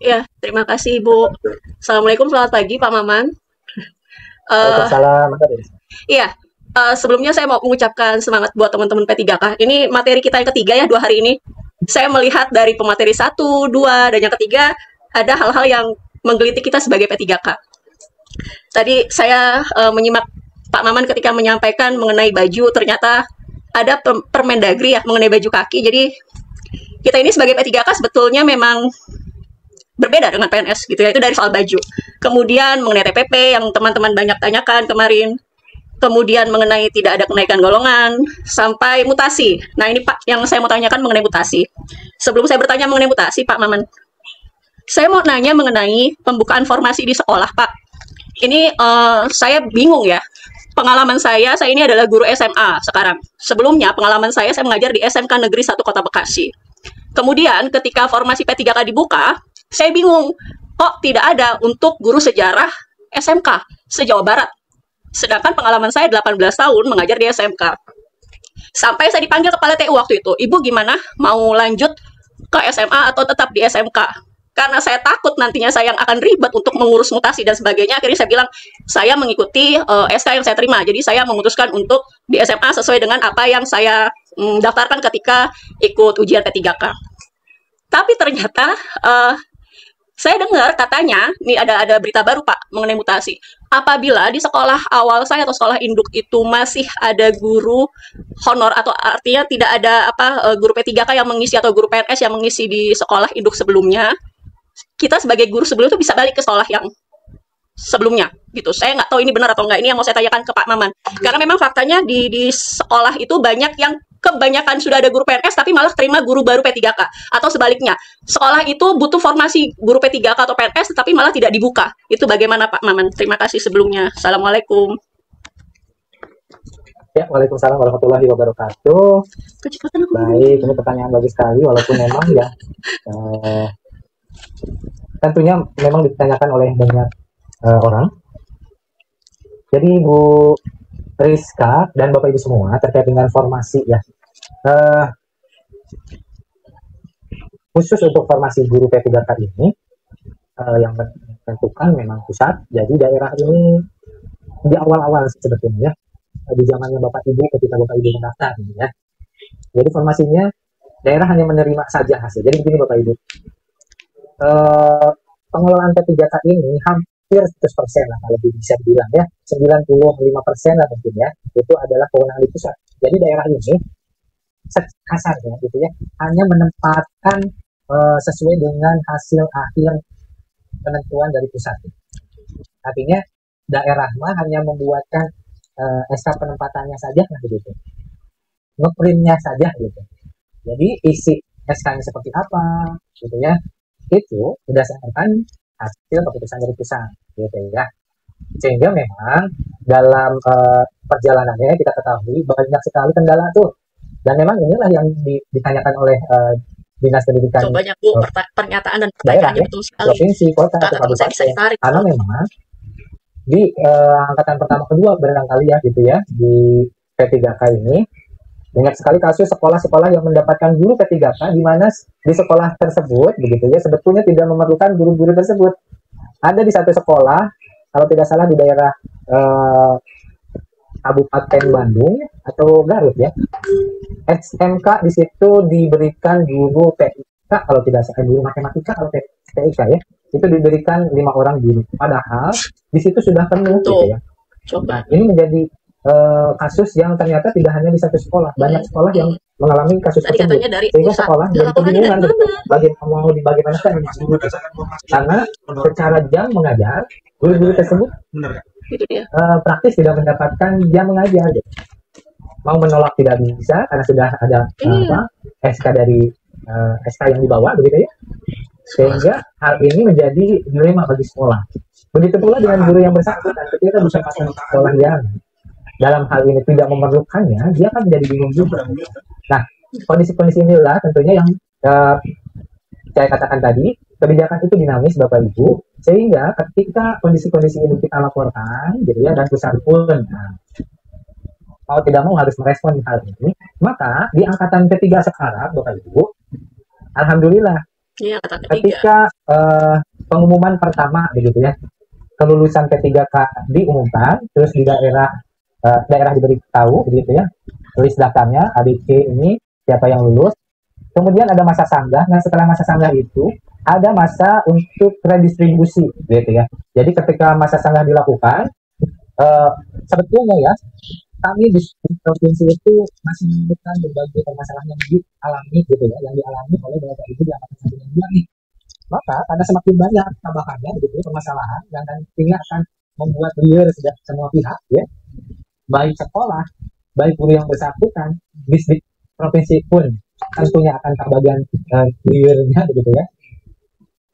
Ya, terima kasih Ibu. Assalamualaikum, selamat pagi Pak Maman. Eh, Waalaikumsalam, Mas Aris. iya, sebelumnya saya mau mengucapkan semangat buat teman-teman P3K. Ini materi kita yang ketiga ya 2 hari ini. Saya melihat dari pemateri 1, 2, dan yang ketiga ada hal-hal yang menggelitik kita sebagai P3K. Tadi saya menyimak Pak Maman ketika menyampaikan mengenai baju, ternyata ada Permendagri ya mengenai baju kaki. Jadi kita ini sebagai P3K sebetulnya memang berbeda dengan PNS gitu ya, itu dari soal baju. Kemudian mengenai TPP yang teman-teman banyak tanyakan kemarin, kemudian mengenai tidak ada kenaikan golongan, sampai mutasi. Nah ini Pak, yang saya mau tanyakan mengenai mutasi. Sebelum saya bertanya mengenai mutasi, Pak Maman, saya mau nanya mengenai pembukaan formasi di sekolah, Pak. Ini saya bingung ya. Pengalaman saya ini adalah guru SMA sekarang. Sebelumnya pengalaman saya mengajar di SMK Negeri 1 Kota Bekasi. Kemudian ketika formasi P3K dibuka, saya bingung, kok tidak ada untuk guru sejarah SMK se-Jawa Barat. Sedangkan pengalaman saya 18 tahun mengajar di SMK. Sampai saya dipanggil kepala TU waktu itu, Ibu gimana mau lanjut ke SMA atau tetap di SMK? Karena saya takut nantinya saya yang akan ribet untuk mengurus mutasi dan sebagainya. Akhirnya saya bilang, saya mengikuti SK yang saya terima. Jadi saya memutuskan untuk di SMA sesuai dengan apa yang saya daftarkan ketika ikut ujian P3K. Tapi ternyata saya dengar katanya, nih ada berita baru Pak mengenai mutasi. Apabila di sekolah awal saya atau sekolah induk itu masih ada guru honor atau artinya tidak ada guru P3K yang mengisi atau guru PNS yang mengisi di sekolah induk sebelumnya, kita sebagai guru sebelum itu bisa balik ke sekolah yang sebelumnya gitu. Saya nggak tahu ini benar atau enggak. Ini yang mau saya tanyakan ke Pak Maman. Karena memang faktanya di sekolah itu banyak yang kebanyakan sudah ada guru PNS tapi malah terima guru baru P3K atau sebaliknya. Sekolah itu butuh formasi guru P3K atau PNS tetapi malah tidak dibuka. Itu bagaimana Pak Maman? Terima kasih sebelumnya. Assalamualaikum. Ya, Waalaikumsalam warahmatullahi wabarakatuh. Kecepatan aku. Baik, ini pertanyaan bagus sekali, walaupun memang ya tentunya memang ditanyakan oleh banyak orang. Jadi Bu Rizka dan Bapak Ibu semua terkait dengan formasi ya. Khusus untuk formasi guru P3K ini yang menentukan memang pusat. Jadi daerah ini di awal-awal sebetulnya di zamannya Bapak Ibu ketika Bapak Ibu mendaftar ya. Jadi formasinya daerah hanya menerima saja hasil. Jadi begini Bapak Ibu. Pengelolaan P3K ini hampir 100% lah kalau bisa dibilang ya, 95% lah mungkin ya, itu adalah kewenangan di pusat. Jadi daerah ini kasarnya gitu ya, hanya menempatkan sesuai dengan hasil akhir penentuan dari pusat. Artinya daerah mah hanya membuatkan SK penempatannya saja nah begitu, ngeprintnya saja gitu. Jadi isi SK-nya seperti apa gitu ya, itu berdasarkan hasil keputusan dari pusat gitu ya. Sehingga memang dalam perjalanannya kita ketahui banyak sekali kendala tuh, dan memang inilah yang ditanyakan oleh Dinas Pendidikan banyak Bu pernyataan dan daerah pertanyaannya ya, betul sekali. provinsi, kota, atau Kata-kata saya bisa kabupaten. ditarik. Karena memang di angkatan pertama kedua barangkali ya gitu ya, di P3K ini banyak sekali kasus sekolah-sekolah yang mendapatkan guru P3K di mana di sekolah tersebut begitu ya sebetulnya tidak memerlukan guru-guru tersebut. Ada di satu sekolah kalau tidak salah di daerah Kabupaten Bandung atau Garut ya, SMK di situ diberikan guru TIK kalau tidak salah, guru matematika kalau TIK ya, itu diberikan 5 orang guru, padahal di situ sudah penuh gitu ya. Nah, ini menjadi kasus yang ternyata tidak hanya di satu sekolah, banyak sekolah yang mengalami kasus tersebut, sehingga sekolah jadi kebingungan bagaimana karena secara jam mengajar guru-guru tersebut praktis tidak mendapatkan jam mengajar gitu. Mau menolak tidak bisa karena sudah ada SK dari SK yang dibawa begitu ya, sehingga hal ini menjadi dilema bagi sekolah. Begitu pula dengan guru yang bersangkutan ketika bisa pasang sekolah yang dalam hal ini tidak memerlukannya, dia kan menjadi bingung juga. Nah, kondisi-kondisi inilah tentunya yang saya katakan tadi, kebijakan itu dinamis Bapak Ibu, sehingga ketika kondisi-kondisi ini kita laporkan gitu ya, dan pusat pun mau tidak mau harus merespon hal ini, maka di angkatan P3 sekarang Bapak Ibu, alhamdulillah Iya, angkatan ketiga. Ketika pengumuman pertama begitu ya, kelulusan P3K diumumkan, terus di daerah diberitahu begitu ya, tulis daftarnya ABC ini siapa yang lulus. Kemudian ada masa sanggah. Nah, setelah masa sanggah itu ada masa untuk redistribusi gitu ya. Jadi ketika masa sanggah dilakukan, eh, sebetulnya ya kami di provinsi itu masih menemukan berbagai permasalahan yang dialami gitu ya, yang dialami oleh bapak ibu di angkatan 1 dan 2 nih. Maka karena semakin banyak tambahannya begitu permasalahan dan ini akan membuat liar semua pihak ya, baik sekolah, baik guru yang bersangkutan, distrik provinsi pun tentunya akan kebagian liarnya begitu ya.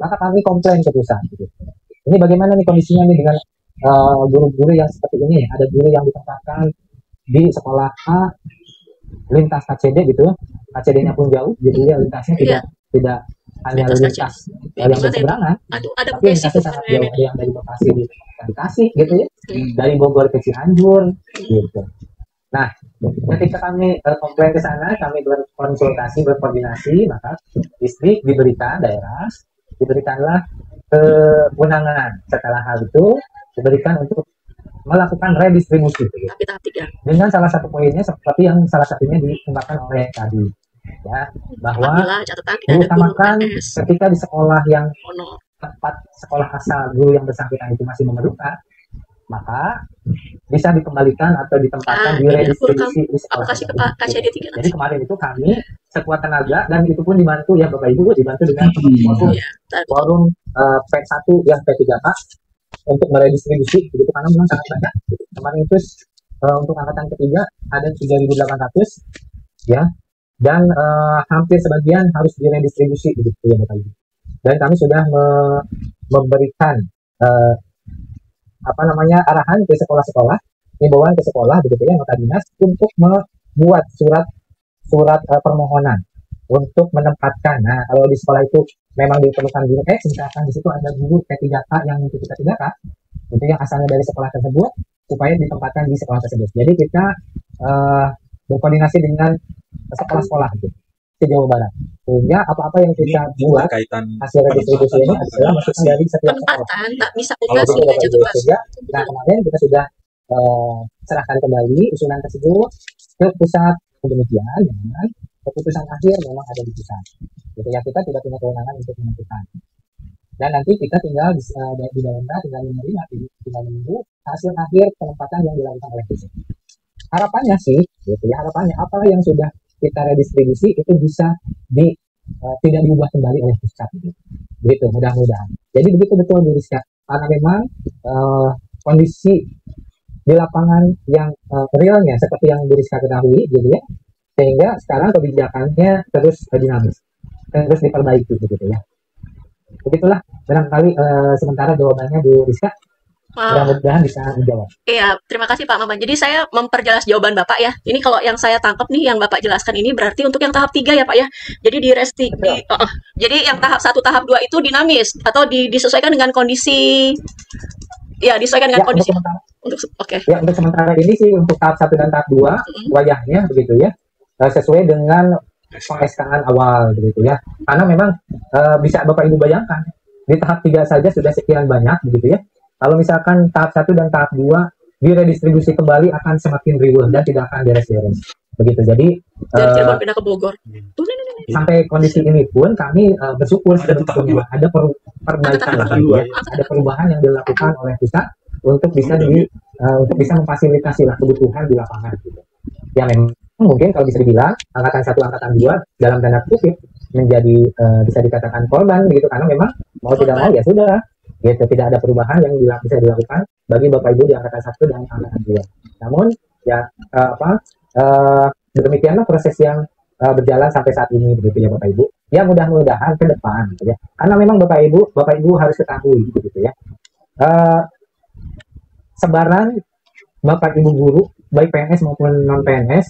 Maka kami komplain ke pusat. Gitu. Ini bagaimana nih kondisinya nih dengan guru-guru yang seperti ini? Ada guru yang ditempatkan di sekolah A lintas KCD gitu, KCD-nya pun jauh, jadi lintasnya tidak hanya lintas yang berseberangan, tapi lintasnya sangat jauh. Ada yang dari Bekasi di Bekasi gitu ya, dari Bogor ke Cianjur gitu. Nah, ketika kami komplain ke sana, kami berkonsultasi, berkoordinasi, maka distrik diberikanlah kewenangan. Setelah hal itu diberikan untuk melakukan redistribusi dengan salah satu poinnya seperti yang salah satunya diungkapkan oleh tadi ya, bahwa diutamakan ketika di sekolah yang tempat sekolah asal guru yang bersangkutan itu masih memerlukan, maka bisa dikembalikan atau ditempatkan di redistribusi di sekolah. Jadi kemarin itu kami sekuat tenaga dan itu pun dibantu ya Bapak Ibu, dibantu dengan forum P1 yang P3K untuk meredistribusi begitu, karena memang sangat banyak. Kemarin itu untuk angkatan ketiga ada 3.800 ya, dan hampir sebagian harus diredistribusi begitu ya Bapak Ibu. Dan kami sudah memberikan arahan ke sekolah-sekolah, himbauan ke sekolah begitu ya, nota dinas untuk membuat surat permohonan untuk menempatkan. Nah, kalau di sekolah itu memang diperlukan guru misalkan di situ ada guru P3K yang mengikuti P3K itu yang asalnya dari sekolah tersebut, supaya ditempatkan di sekolah tersebut. Jadi kita berkoordinasi dengan sekolah-sekolah gitu di Jawa Barat, sehingga apa-apa yang kita buat hasil redistribusi ini adalah masukan dari setiap sekolah. Nah, kemarin kita sudah serahkan kembali usulan tersebut ke pusat. Demikian dengan keputusan akhir memang ada di pusat. Gitu ya, kita tidak punya kewenangan untuk menentukan. Dan nanti kita tinggal di daerah tinggal menerima, tinggal menunggu hasil akhir penempatan yang dilakukan oleh pusat. Harapannya sih, gitu ya, harapannya apa yang sudah kita redistribusi itu bisa tidak diubah kembali oleh pusat. Gitu, mudah-mudahan. Jadi begitu betul Bu Rizka, karena memang kondisi di lapangan yang realnya seperti yang Bu Rizka ketahui, gitu ya, sehingga sekarang kebijakannya terus dinamis, terus diperbaiki gitu ya. Begitulah barangkali sementara jawabannya Bu Rizka. Mudah-mudahan bisa menjawab. Iya, terima kasih Pak Maman. Jadi saya memperjelas jawaban Bapak ya. Ini kalau yang saya tangkap nih, yang Bapak jelaskan ini berarti untuk yang tahap 3 ya Pak ya. Jadi jadi yang tahap 1, tahap 2 itu dinamis atau disesuaikan dengan kondisi. Ya, disesuaikan dengan kondisi. Untuk sementara ini sih untuk tahap 1 dan tahap 2 wayahnya begitu ya. Sesuai dengan peng-SK-an awal begitu ya. Karena memang bisa Bapak Ibu bayangkan di tahap 3 saja sudah sekian banyak begitu ya. Kalau misalkan tahap 1 dan tahap 2 diredistribusi kembali akan semakin riuh dan tidak akan beres-beres. Begitu. Jadi Cirebon pindah ke Bogor. Sampai kondisi ini pun kami bersyukur sebetulnya ada perbaikan ada perubahan yang dilakukan oleh pusat untuk bisa memfasilitasi kebutuhan di lapangan gitu. Ya memang mungkin kalau bisa dibilang angkatan 1 angkatan 2 dalam tanda kutip menjadi bisa dikatakan korban begitu, karena memang mau tidak mau ya sudah gitu, tidak ada perubahan yang bisa dilakukan bagi Bapak Ibu di angkatan 1 dan angkatan 2. Namun ya demikianlah proses yang berjalan sampai saat ini begitu ya Bapak Ibu. Ya mudah-mudahan ke depan gitu ya. Karena memang Bapak Ibu harus ketahui gitu ya. Sebaran Bapak Ibu guru baik PNS maupun non PNS,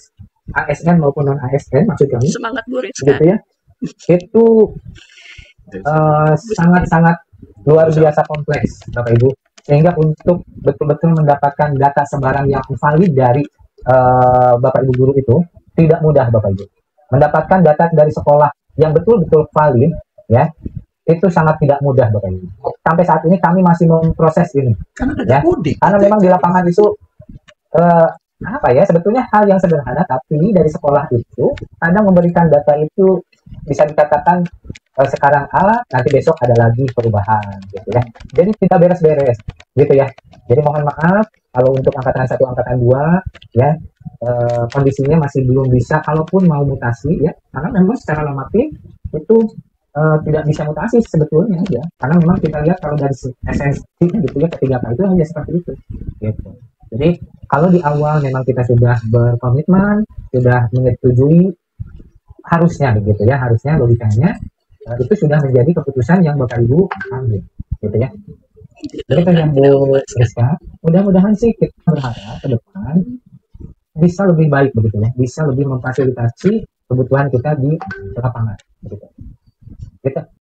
ASN maupun non ASN maksud kami. Semangat Bu Rizka. Gitu ya. Itu sangat-sangat luar biasa kompleks Bapak Ibu, sehingga untuk betul-betul mendapatkan data sebaran yang valid dari Bapak Ibu guru itu tidak mudah Bapak Ibu. Mendapatkan data dari sekolah yang betul-betul valid ya, itu sangat tidak mudah Bapak Ibu. Sampai saat ini kami masih memproses ini, ya, karena memang di lapangan itu apa ya, sebetulnya hal yang sederhana, tapi dari sekolah itu kadang memberikan data itu bisa dikatakan sekarang A, nanti besok ada lagi perubahan, gitu ya. Jadi tidak beres-beres, gitu ya. Jadi mohon maaf kalau untuk angkatan 1, angkatan 2, ya, kondisinya masih belum bisa, kalaupun mau mutasi, ya, karena memang secara normatif itu tidak bisa mutasi sebetulnya, ya, karena memang kita lihat kalau dari esensi, gitu ya, ketiga K itu hanya seperti itu, gitu. Jadi kalau di awal memang kita sudah berkomitmen, sudah menyetujui, harusnya begitu ya, harusnya logikanya itu sudah menjadi keputusan yang Bapak Ibu ambil, gitu ya. Jadi kan yang Bu Rizka, mudah-mudahan sih kita berharap ke depan bisa lebih baik begitu ya, bisa lebih memfasilitasi kebutuhan kita di lapangan.